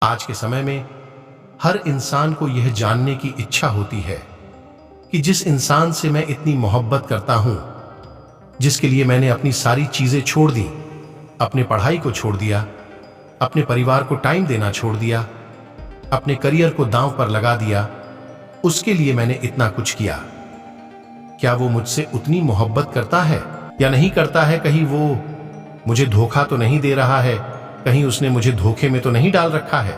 आज के समय में हर इंसान को यह जानने की इच्छा होती है कि जिस इंसान से मैं इतनी मोहब्बत करता हूं, जिसके लिए मैंने अपनी सारी चीजें छोड़ दी, अपने पढ़ाई को छोड़ दिया, अपने परिवार को टाइम देना छोड़ दिया, अपने करियर को दांव पर लगा दिया, उसके लिए मैंने इतना कुछ किया, क्या वो मुझसे उतनी मोहब्बत करता है या नहीं करता है? कहीं वो मुझे धोखा तो नहीं दे रहा है, कहीं उसने मुझे धोखे में तो नहीं डाल रखा है?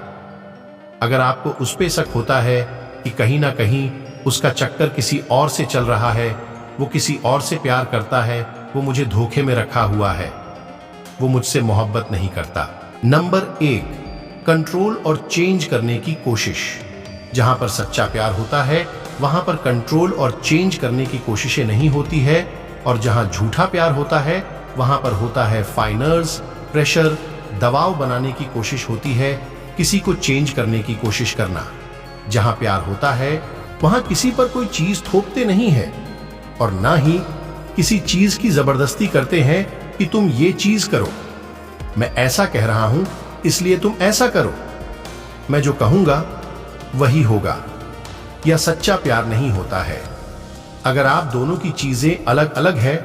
अगर आपको उस पे शक होता है कि कहीं ना कहीं उसका चक्कर किसी और से चल रहा है, वो किसी और से प्यार करता है, वो मुझे धोखे में रखा हुआ है, वो मुझसे मोहब्बत नहीं करता। नंबर 1, कंट्रोल और चेंज करने की कोशिश। जहां पर सच्चा प्यार होता है वहां पर कंट्रोल और चेंज करने की कोशिशें नहीं होती है, और जहां झूठा प्यार होता है वहां पर होता है फाइनर्स, प्रेशर, दबाव बनाने की कोशिश होती है, किसी को चेंज करने की कोशिश करना। जहां प्यार होता है वहां किसी पर कोई चीज थोपते नहीं है, और ना ही किसी चीज की जबरदस्ती करते हैं कि तुम ये चीज करो, मैं ऐसा कह रहा हूं इसलिए तुम ऐसा करो, मैं जो कहूंगा वही होगा। यह सच्चा प्यार नहीं होता है। अगर आप दोनों की चीजें अलग अलग है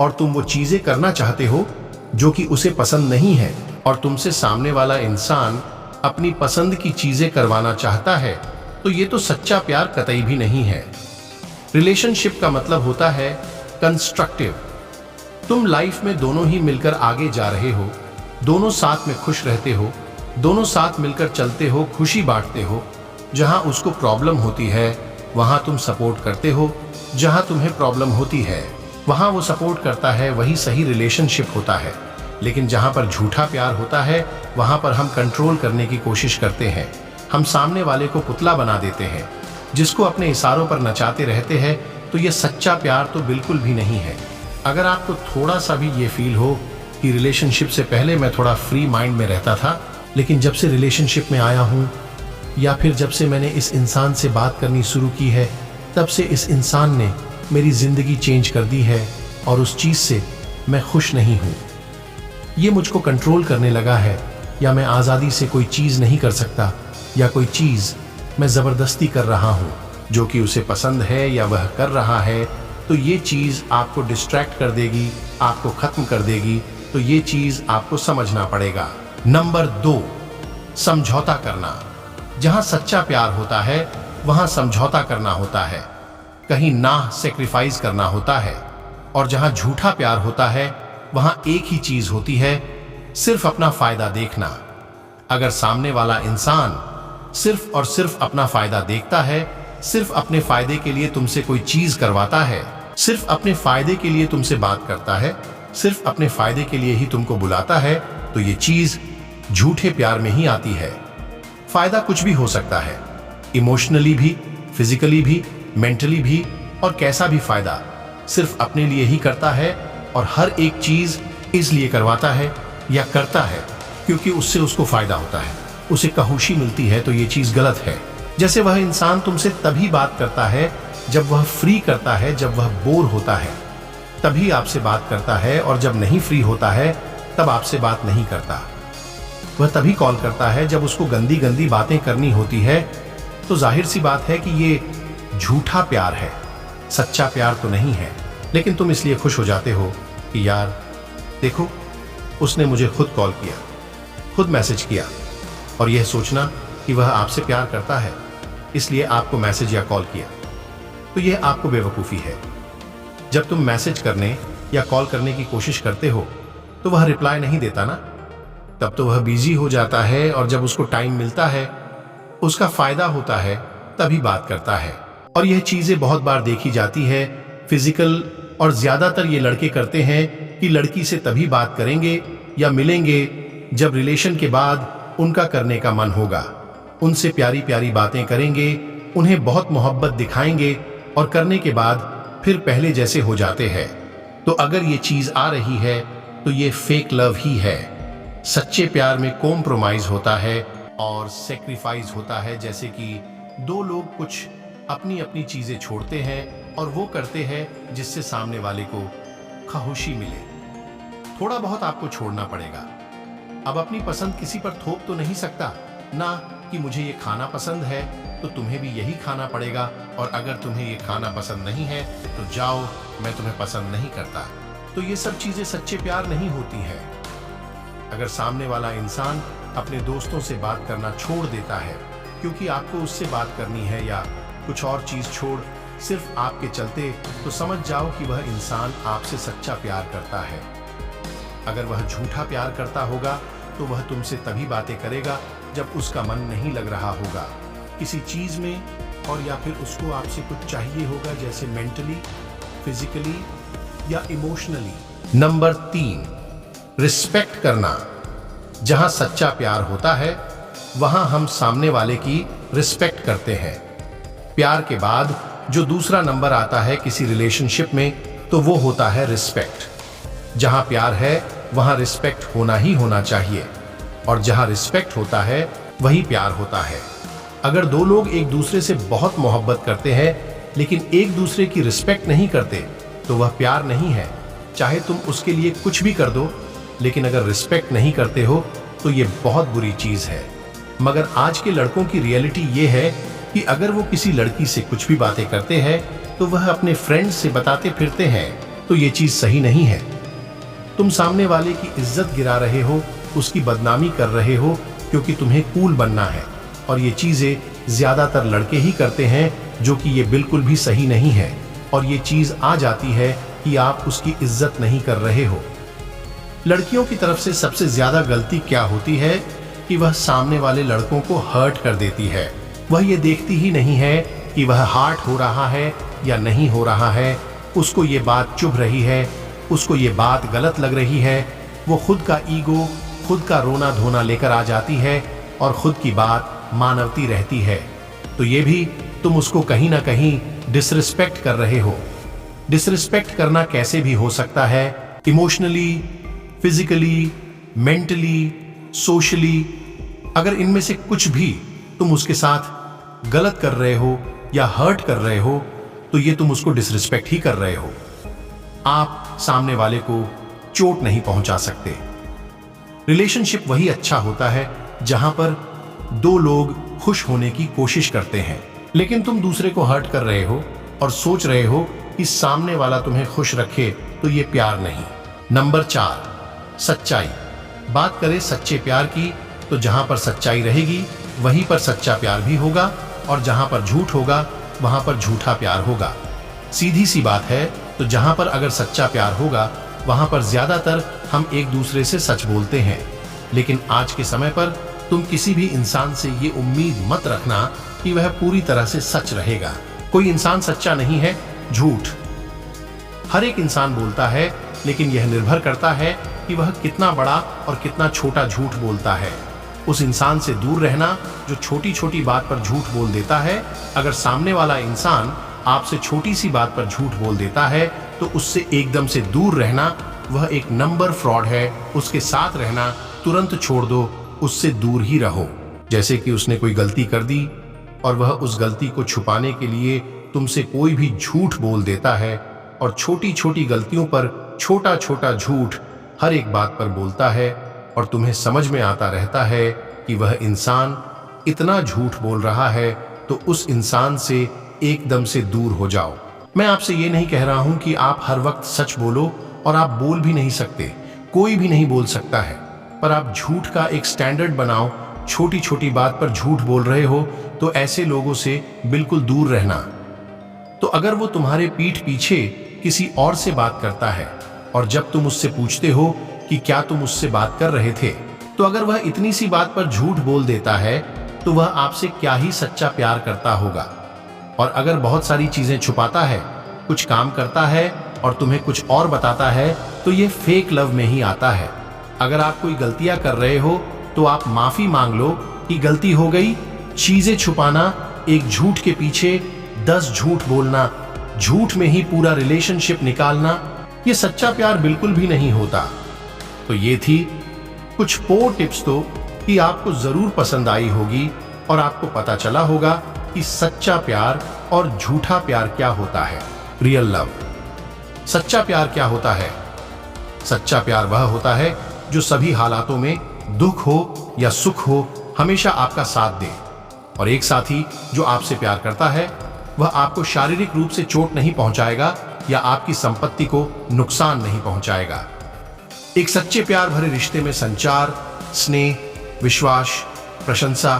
और तुम वो चीजें करना चाहते हो जो कि उसे पसंद नहीं है, और तुमसे सामने वाला इंसान अपनी पसंद की चीजें करवाना चाहता है, तो ये तो सच्चा प्यार कतई भी नहीं है। रिलेशनशिप का मतलब होता है कंस्ट्रक्टिव। तुम लाइफ में दोनों ही मिलकर आगे जा रहे हो, दोनों साथ में खुश रहते हो, दोनों साथ मिलकर चलते हो, खुशी बांटते हो। जहां उसको प्रॉब्लम होती है वहां तुम सपोर्ट करते हो, जहां तुम्हें प्रॉब्लम होती है वहां वो सपोर्ट करता है, वही सही रिलेशनशिप होता है। लेकिन जहां पर झूठा प्यार होता है वहां पर हम कंट्रोल करने की कोशिश करते हैं, हम सामने वाले को पुतला बना देते हैं, जिसको अपने इशारों पर नचाते रहते हैं। तो ये सच्चा प्यार तो बिल्कुल भी नहीं है। अगर आपको थोड़ा सा भी ये फील हो कि रिलेशनशिप से पहले मैं थोड़ा फ्री माइंड में रहता था, लेकिन जब से रिलेशनशिप में आया हूँ या फिर जब से मैंने इस इंसान से बात करनी शुरू की है, तब से इस इंसान ने मेरी जिंदगी चेंज कर दी है, और उस चीज से मैं खुश नहीं हूँ। ये मुझको कंट्रोल करने लगा है, या मैं आज़ादी से कोई चीज़ नहीं कर सकता, या कोई चीज़ मैं ज़बरदस्ती कर रहा हूँ जो कि उसे पसंद है या वह कर रहा है, तो ये चीज़ आपको डिस्ट्रैक्ट कर देगी, आपको ख़त्म कर देगी। तो ये चीज़ आपको समझना पड़ेगा। नंबर 2, समझौता करना। जहाँ सच्चा प्यार होता है वहाँ समझौता करना होता है, कहीं ना सेक्रीफाइस करना होता है, और जहाँ झूठा प्यार होता है वहां एक ही चीज होती है, सिर्फ अपना फायदा देखना। अगर सामने वाला इंसान सिर्फ और सिर्फ अपना फायदा देखता है, सिर्फ अपने फायदे के लिए तुमसे कोई चीज करवाता है, सिर्फ अपने फायदे के लिए तुमसे बात करता है, सिर्फ अपने फायदे के लिए ही तुमको बुलाता है, तो ये चीज झूठे प्यार में ही आती है। फायदा कुछ भी हो सकता है, इमोशनली भी, फिजिकली भी, मेंटली भी, और कैसा भी फायदा सिर्फ अपने लिए ही करता है, और हर एक चीज इसलिए करवाता है या करता है क्योंकि उससे उसको फायदा होता है, उसे खुशी मिलती है। तो ये चीज गलत है। जैसे वह इंसान तुमसे तभी बात करता है जब वह फ्री करता है, जब वह बोर होता है तभी आपसे बात करता है, और जब नहीं फ्री होता है तब आपसे बात नहीं करता। वह तभी कॉल करता है जब उसको गंदी गंदी बातें करनी होती है। तो जाहिर सी बात है कि ये झूठा प्यार है, सच्चा प्यार तो नहीं है। लेकिन तुम इसलिए खुश हो जाते हो कि यार देखो, उसने मुझे खुद कॉल किया, खुद मैसेज किया, और यह सोचना कि वह आपसे प्यार करता है इसलिए आपको मैसेज या कॉल किया, तो यह आपको बेवकूफ़ी है। जब तुम मैसेज करने या कॉल करने की कोशिश करते हो तो वह रिप्लाई नहीं देता ना, तब तो वह बिजी हो जाता है, और जब उसको टाइम मिलता है, उसका फायदा होता है, तभी बात करता है। और यह चीज़ें बहुत बार देखी जाती है, फिजिकल, और ज्यादातर ये लड़के करते हैं कि लड़की से तभी बात करेंगे या मिलेंगे जब रिलेशन के बाद उनका करने का मन होगा, उनसे प्यारी प्यारी बातें करेंगे, उन्हें बहुत मोहब्बत दिखाएंगे, और करने के बाद फिर पहले जैसे हो जाते हैं। तो अगर ये चीज आ रही है तो ये फेक लव ही है। सच्चे प्यार में कॉम्प्रोमाइज होता है और सेक्रीफाइस होता है, जैसे कि दो लोग कुछ अपनी अपनी चीजें छोड़ते हैं और वो करते हैं जिससे सामने वाले को खुशी मिले। थोड़ा बहुत आपको छोड़ना पड़ेगा। अब अपनी पसंद किसी पर थोप तो नहीं सकता, ना कि मुझे ये खाना पसंद है तो तुम्हें भी यही खाना पड़ेगा, और अगर तुम्हें ये खाना पसंद नहीं है तो जाओ, मैं तुम्हें पसंद नहीं करता। तो ये सब चीजें सच्चे प्यार नहीं होती है। अगर सामने वाला इंसान अपने दोस्तों से बात करना छोड़ देता है क्योंकि आपको उससे बात करनी है, या कुछ और चीज छोड़ सिर्फ आपके चलते, तो समझ जाओ कि वह इंसान आपसे सच्चा प्यार करता है। अगर वह झूठा प्यार करता होगा तो वह तुमसे तभी बातें करेगा जब उसका मन नहीं लग रहा होगा किसी चीज में, और या फिर उसको आपसे कुछ चाहिए होगा, जैसे मेंटली, फिजिकली या इमोशनली। नंबर 3, रिस्पेक्ट करना। जहां सच्चा प्यार होता है वहां हम सामने वाले की रिस्पेक्ट करते हैं। प्यार के बाद जो दूसरा नंबर आता है किसी रिलेशनशिप में, तो वो होता है रिस्पेक्ट। जहां प्यार है वहां रिस्पेक्ट होना ही होना चाहिए, और जहां रिस्पेक्ट होता है वही प्यार होता है। अगर दो लोग एक दूसरे से बहुत मोहब्बत करते हैं लेकिन एक दूसरे की रिस्पेक्ट नहीं करते, तो वह प्यार नहीं है। चाहे तुम उसके लिए कुछ भी कर दो, लेकिन अगर रिस्पेक्ट नहीं करते हो तो ये बहुत बुरी चीज है। मगर आज के लड़कों की रियलिटी ये है कि अगर वो किसी लड़की से कुछ भी बातें करते हैं तो वह अपने फ्रेंड्स से बताते फिरते हैं, तो ये चीज सही नहीं है। तुम सामने वाले की इज्जत गिरा रहे हो, उसकी बदनामी कर रहे हो, क्योंकि तुम्हें कूल बनना है, और ये चीजें ज्यादातर लड़के ही करते हैं, जो कि ये बिल्कुल भी सही नहीं है। और ये चीज आ जाती है कि आप उसकी इज्जत नहीं कर रहे हो। लड़कियों की तरफ से सबसे ज्यादा गलती क्या होती है कि वह सामने वाले लड़कों को हर्ट कर देती है। वह ये देखती ही नहीं है कि वह हार्ट हो रहा है या नहीं हो रहा है, उसको ये बात चुभ रही है, उसको ये बात गलत लग रही है। वो खुद का ईगो, खुद का रोना धोना लेकर आ जाती है और खुद की बात मानवती रहती है। तो ये भी तुम उसको कहीं ना कहीं डिसरिस्पेक्ट कर रहे हो। डिसरिस्पेक्ट करना कैसे भी हो सकता है, इमोशनली, फिजिकली, मेंटली, सोशली। अगर इनमें से कुछ भी तुम उसके साथ गलत कर रहे हो या हर्ट कर रहे हो, तो ये तुम उसको डिसरिस्पेक्ट ही कर रहे हो। आप सामने वाले को चोट नहीं पहुंचा सकते। रिलेशनशिप वही अच्छा होता है जहां पर दो लोग खुश होने की कोशिश करते हैं, लेकिन तुम दूसरे को हर्ट कर रहे हो और सोच रहे हो कि सामने वाला तुम्हें खुश रखे, तो ये प्यार नहीं। नंबर 4, सच्चाई। बात करें सच्चे प्यार की, तो जहां पर सच्चाई रहेगी वहीं पर सच्चा प्यार भी होगा, और जहां पर झूठ होगा वहां पर झूठा प्यार होगा। सीधी सी बात है। तो जहां पर अगर सच्चा प्यार होगा वहां पर ज्यादातर हम एक दूसरे से सच बोलते हैं, लेकिन आज के समय पर तुम किसी भी इंसान से ये उम्मीद मत रखना कि वह पूरी तरह से सच रहेगा। कोई इंसान सच्चा नहीं है। झूठ हर एक इंसान बोलता है, लेकिन यह निर्भर करता है कि वह कितना बड़ा और कितना छोटा झूठ बोलता है। उस इंसान से दूर रहना जो छोटी छोटी बात पर झूठ बोल देता है। अगर सामने वाला इंसान आपसे छोटी सी बात पर झूठ बोल देता है, तो उससे एकदम से दूर रहना, वह एक नंबर फ्रॉड है। उसके साथ रहना तुरंत छोड़ दो, उससे दूर ही रहो। जैसे कि उसने कोई गलती कर दी और वह उस गलती को छुपाने के लिए तुमसे कोई भी झूठ बोल देता है, और छोटी छोटी गलतियों पर छोटा छोटा झूठ हर एक बात पर बोलता है, और तुम्हें समझ में आता रहता है कि वह इंसान इतना झूठ बोल रहा है, तो उस इंसान से एकदम से दूर हो जाओ। मैं आपसे ये नहीं कह रहा हूं कि आप हर वक्त सच बोलो, और आप बोल भी नहीं सकते, कोई भी नहीं बोल सकता है, पर आप झूठ का एक स्टैंडर्ड बनाओ। छोटी छोटी बात पर झूठ बोल रहे हो तो ऐसे लोगों से बिल्कुल दूर रहना। तो अगर वो तुम्हारे पीठ पीछे किसी और से बात करता है, और जब तुम उससे पूछते हो कि क्या तुम उससे बात कर रहे थे, तो अगर वह इतनी सी बात पर झूठ बोल देता है, तो वह आपसे क्या ही सच्चा प्यार करता होगा। और अगर बहुत सारी चीजें छुपाता है, कुछ काम करता है और तुम्हें कुछ और बताता है, तो ये फेक लव में ही आता है। अगर आप कोई गलतियां कर रहे हो तो आप माफी मांग लो कि गलती हो गई। चीजें छुपाना, एक झूठ के पीछे 10 झूठ बोलना, झूठ में ही पूरा रिलेशनशिप निकालना, ये सच्चा प्यार बिल्कुल भी नहीं होता। तो ये थी कुछ पोर टिप्स तो कि आपको जरूर पसंद आई होगी, और आपको पता चला होगा कि सच्चा प्यार और झूठा प्यार क्या होता है। Real love. सच्चा प्यार क्या होता है? सच्चा प्यार वह होता है जो सभी हालातों में, दुख हो या सुख हो, हमेशा आपका साथ दे। और एक साथी जो आपसे प्यार करता है वह आपको शारीरिक रूप से चोट नहीं पहुंचाएगा या आपकी संपत्ति को नुकसान नहीं पहुंचाएगा। एक सच्चे प्यार भरे रिश्ते में संचार, स्नेह, विश्वास, प्रशंसा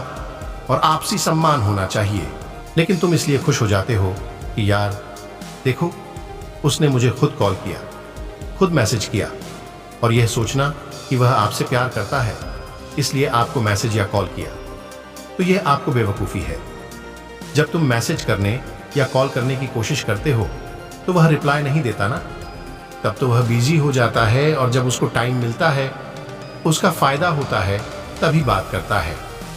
और आपसी सम्मान होना चाहिए। लेकिन तुम इसलिए खुश हो जाते हो कि यार देखो, उसने मुझे खुद कॉल किया, खुद मैसेज किया, और यह सोचना कि वह आपसे प्यार करता है इसलिए आपको मैसेज या कॉल किया, तो यह आपको बेवकूफ़ी है। जब तुम मैसेज करने या कॉल करने की कोशिश करते हो तो वह रिप्लाई नहीं देता ना, तब तो वह बिजी हो जाता है, और जब उसको टाइम मिलता है, उसका फायदा होता है, तभी बात करता है।